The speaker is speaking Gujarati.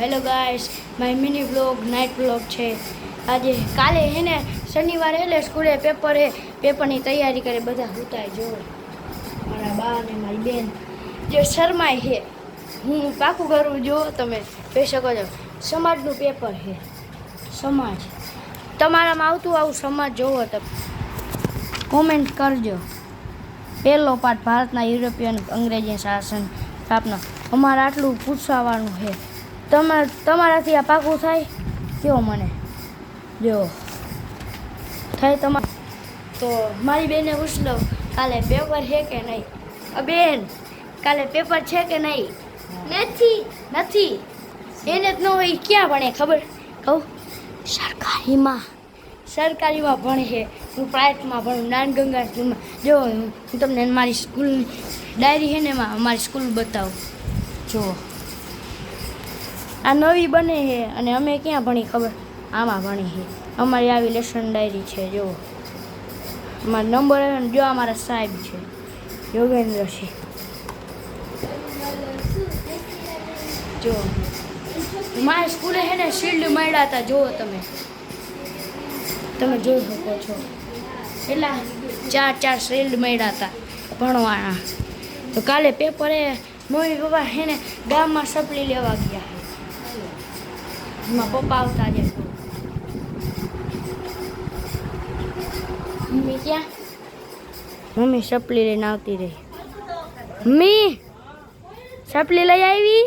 Hello guys, my mini vlog night vlog છે. આજે કાલે હે ને શનિવારે એટલે સ્કૂલે પેપર હે, પેપરની તૈયારી કરે બધા ઉતાય જો મારા બા ને મારી બેન જે શર્માય છે. હું પાકું કરું જો તમે જોઈ શકો છો. સમાજનું પેપર છે. સમાજ તમારામાં આવતું આવું સમાજ જોવો તમે કોમેન્ટ કરજો. પહેલો પાઠ ભારતના યુરોપિયન અંગ્રેજી શાસન સ્થાપના. અમારે આટલું પૂછવાનું છે. તમારાથી આ પાકું થાય કયો મને જો થાય તમારે તો મારી બેનને પૂછ લો કાલે પેપર છે કે નહીં. બેન કાલે પેપર છે કે નહીં? નથી એને જ ન હોય ક્યાં ભણે ખબર કહું? સરકારીમાં ભણે છે. હું પ્રાઇવેટમાં ભણું નાનગંગા સ્કૂલમાં. જો હું તમને મારી સ્કૂલની ડાયરી છે ને એમાં અમારી સ્કૂલ બતાવું. જો આ નવી બને છે અને અમે ક્યાં ભણી ખબર? આમાં ભણી છે. અમારી આવી લેસન ડાયરી છે. જો અમારા નંબર આવે ને જો અમારા સાહેબ છે યોગેન્દ્રસિંહ. જો મારી સ્કૂલે છે ને શિલ્ડ મળ્યા હતા. જુઓ તમે જોઈ શકો છો. એટલા 4 શિલ્ડ મળ્યા હતા ભણવાના. તો કાલે પેપરે મમ્મી પપ્પા છે ને ગામમાં સપલી લેવા ગયા. એમાં પપ્પા આવતા જ મમ્મી ક્યાં? મમ્મી સપલી લઈને આવતી રહી. મમ્મી સપલી લઈ આવી.